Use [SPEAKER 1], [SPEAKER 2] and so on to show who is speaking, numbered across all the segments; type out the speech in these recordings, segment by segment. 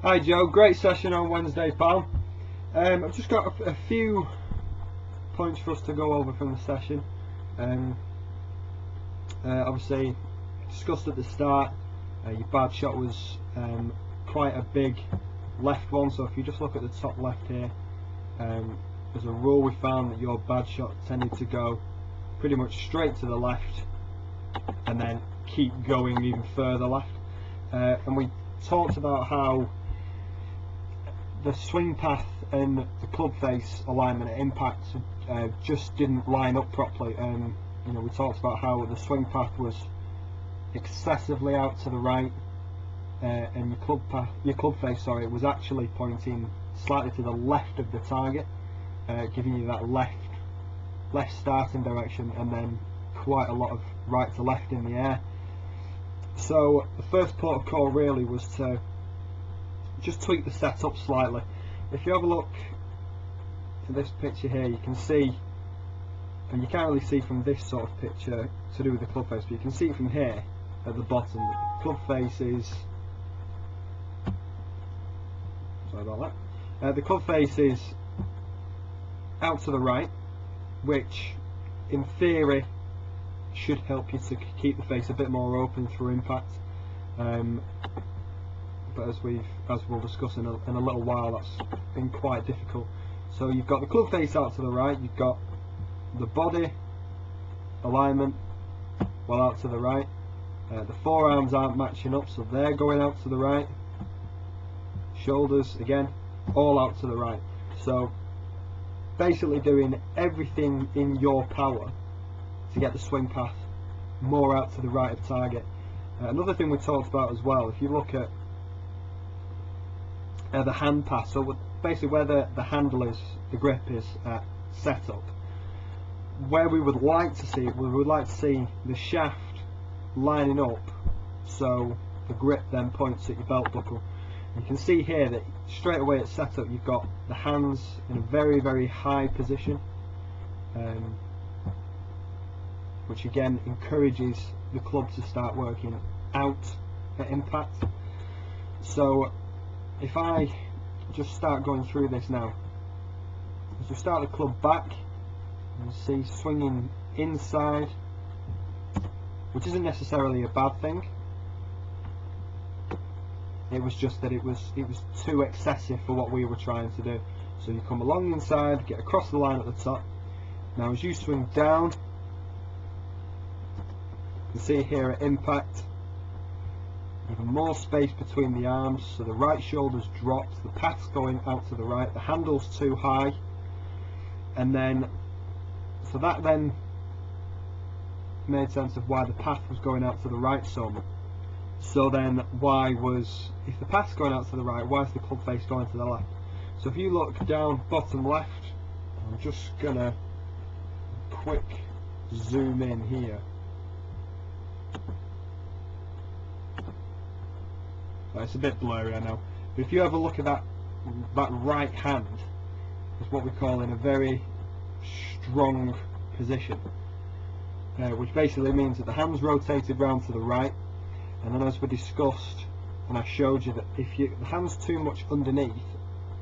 [SPEAKER 1] Hi Joe, great session on Wednesday, pal. I've just got a few points for us to go over from the session. Obviously, discussed at the start, your bad shot was quite a big left one, so if you just look at the top left here, as a rule we found that your bad shot tended to go pretty much straight to the left and then keep going even further left. And we talked about how the swing path and the club face alignment at impact just didn't line up properly. You know, we talked about how the swing path was excessively out to the right, and your club face, was actually pointing slightly to the left of the target, giving you that left starting direction and then quite a lot of right to left in the air. So the first port of call really was to just tweak the setup slightly. If you have a look at this picture here, you can see, and you can't really see from this sort of picture to do with the club face, but you can see from here at the bottom that the club face is, sorry about that, the club face is out to the right, which in theory should help you to keep the face a bit more open through impact, but as we'll discuss in a little while, that's been quite difficult. So you've got the club face out to the right, you've got the body alignment well out to the right, the forearms aren't matching up, so they're going out to the right, shoulders again all out to the right. So basically doing everything in your power to get the swing path more out to the right of target. Another thing we talked about as well, if you look at the hand pass, so basically where the handle is, the grip is set up, where we would like to see it, we would like to see the shaft lining up so the grip then points at your belt buckle. You can see here that straight away it's set up, you've got the hands in a very, very high position, which again encourages the club to start working out at impact. So if I just start going through this now, as we start the club back, you see swinging inside, which isn't necessarily a bad thing. It was just that it was too excessive for what we were trying to do. So you come along inside, get across the line at the top. Now as you swing down, you can see here at impact, even more space between the arms, so the right shoulder's dropped, the path's going out to the right, the handle's too high, and then so that then made sense of why the path was going out to the right so much. So then why was, if the path's going out to the right, why is the club face going to the left? So if you look down bottom left, I'm just gonna quick zoom in here. So it's a bit blurry, I know, but if you have a look at that right hand, is what we call in a very strong position, which basically means that the hand's rotated round to the right. And then as we discussed, and I showed you that if the hand's too much underneath,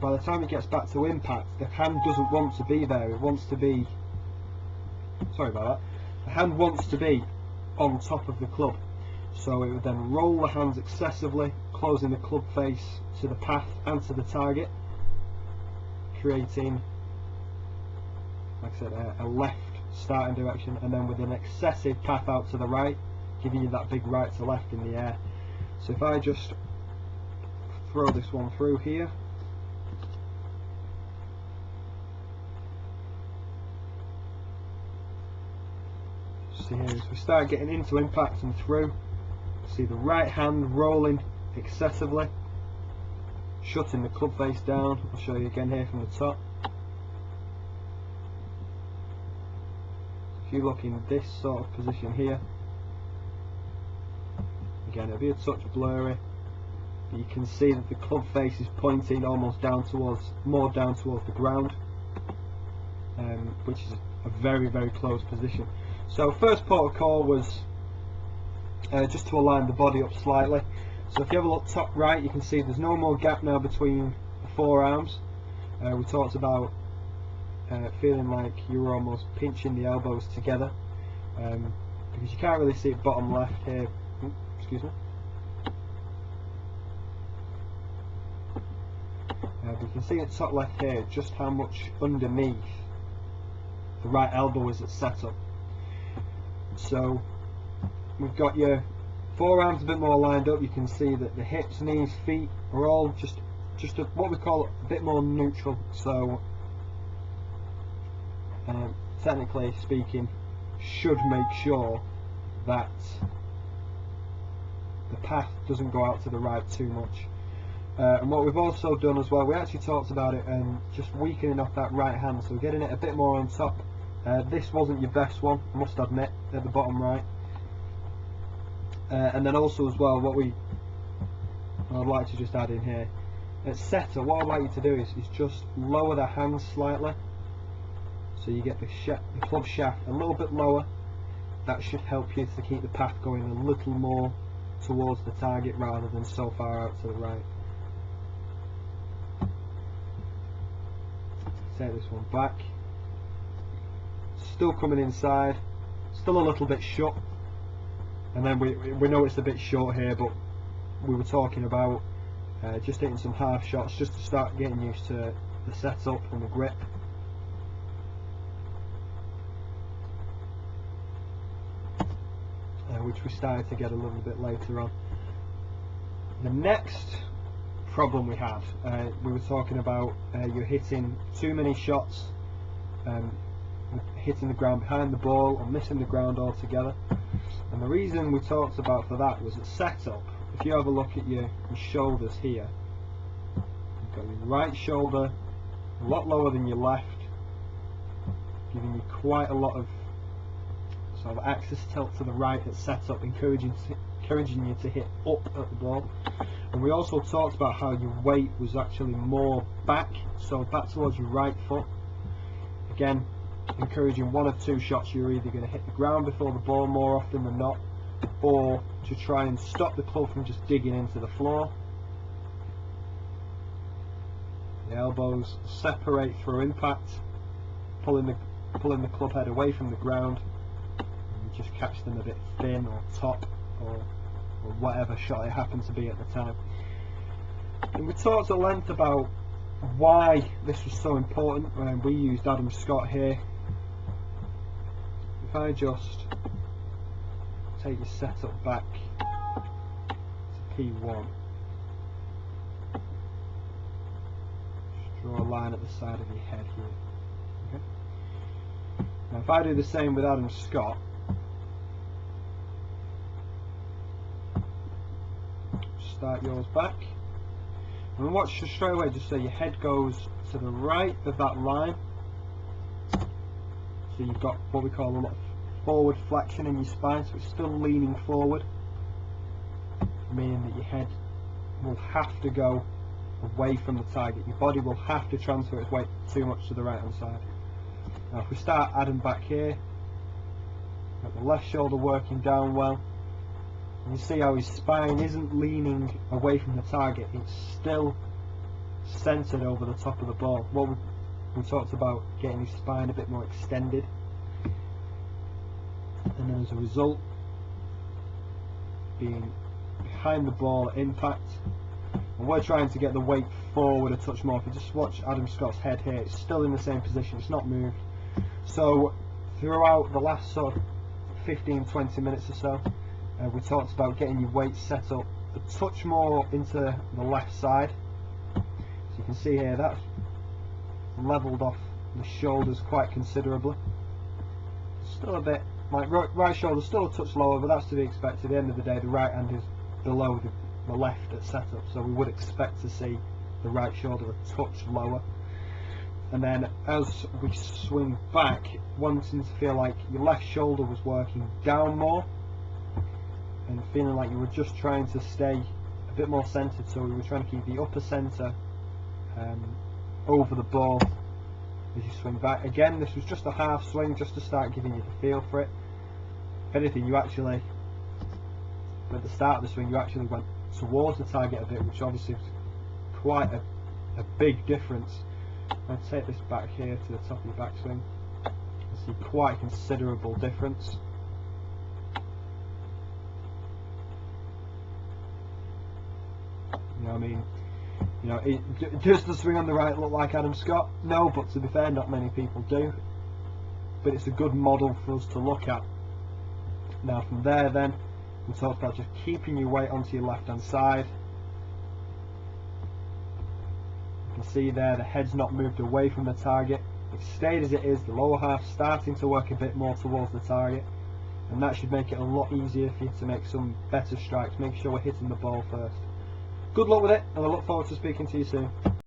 [SPEAKER 1] by the time it gets back to impact, the hand doesn't want to be there, it wants to be, sorry about that, the hand wants to be on top of the club. So it would then roll the hands excessively, closing the club face to the path and to the target, creating, like I said, a left starting direction, and then with an excessive path out to the right, giving you that big right to left in the air. So if I just throw this one through here, see here, as we start getting into impact and through, see the right hand rolling excessively, shutting the club face down. I'll show you again here from the top. If you look in this sort of position here, again it'll be a touch blurry, but you can see that the club face is pointing almost more down towards the ground, which is a very, very close position. So first port of call was just to align the body up slightly. So if you have a look top right, you can see there's no more gap now between the forearms. We talked about feeling like you were almost pinching the elbows together, because you can't really see it bottom left here. Excuse me. But you can see at top left here just how much underneath the right elbow is at setup. So we've got your forearms a bit more lined up. You can see that the hips, knees, feet are all just what we call a bit more neutral. So technically speaking, should make sure that the path doesn't go out to the right too much. And what we've also done as well, we actually talked about it and just weakening off that right hand, so getting it a bit more on top. This wasn't your best one, I must admit, at the bottom right. And then also as well, I'd like to just add in here, at setter, what I'd like you to do is just lower the hands slightly, so you get the club shaft a little bit lower. That should help you to keep the path going a little more towards the target rather than so far out to the right. Take this one back. Still coming inside, still a little bit shut, and then we know it's a bit short here, but we were talking about just hitting some half shots just to start getting used to the setup and the grip. Which we started to get a little bit later on. The next problem we had, we were talking about you're hitting too many shots, hitting the ground behind the ball or missing the ground altogether. And the reason we talked about for that was at setup, if you have a look at your shoulders here, you've got your right shoulder a lot lower than your left, giving you quite a lot of sort of axis tilt to the right at setup, encouraging you to hit up at the ball. And we also talked about how your weight was actually more back, so back towards your right foot. Again, encouraging one of two shots. You're either going to hit the ground before the ball more often than not, or to try and stop the club from just digging into the floor. The elbows separate through impact, pulling the club head away from the ground, and you just catch them a bit thin or top or whatever shot it happened to be at the time. And we talked at length about why this was so important, and we used Adam Scott here. If I just take your setup back to P1, just draw a line at the side of your head here. Okay. Now if I do the same with Adam Scott, start yours back, and watch just straight away, just so your head goes to the right of that line, so you've got what we call a lot of forward flexion in your spine, so it's still leaning forward, meaning that your head will have to go away from the target. Your body will have to transfer its weight too much to the right hand side. Now if we start adding back here, got the left shoulder working down well. You see how his spine isn't leaning away from the target, it's still centered over the top of the ball. What we talked about, getting his spine a bit more extended, and then as a result being behind the ball at impact. And we're trying to get the weight forward a touch more. If you just watch Adam Scott's head here, it's still in the same position, it's not moved. So throughout the last sort of 15-20 minutes or so, we talked about getting your weight set up a touch more into the left side. So you can see here that's levelled off the shoulders quite considerably. Still a bit, like right shoulder still a touch lower, but that's to be expected. At the end of the day, the right hand is below the left at setup, so we would expect to see the right shoulder a touch lower. And then as we swing back, wanting to feel like your left shoulder was working down more, and feeling like you were just trying to stay a bit more centered, so we were trying to keep the upper center over the ball as you swing back. Again, this was just a half swing, just to start giving you the feel for it. If anything, you actually, at the start of the swing, you actually went towards the target a bit, which obviously is quite a big difference. I'll take this back here to the top of your backswing. You see quite a considerable difference. You know what I mean? You know, does the swing on the right look like Adam Scott? No, but to be fair, not many people do. But it's a good model for us to look at. Now from there then, we talked about just keeping your weight onto your left hand side. You can see there the head's not moved away from the target. It stayed as it is, the lower half starting to work a bit more towards the target. And that should make it a lot easier for you to make some better strikes. Make sure we're hitting the ball first. Good luck with it, and I look forward to speaking to you soon.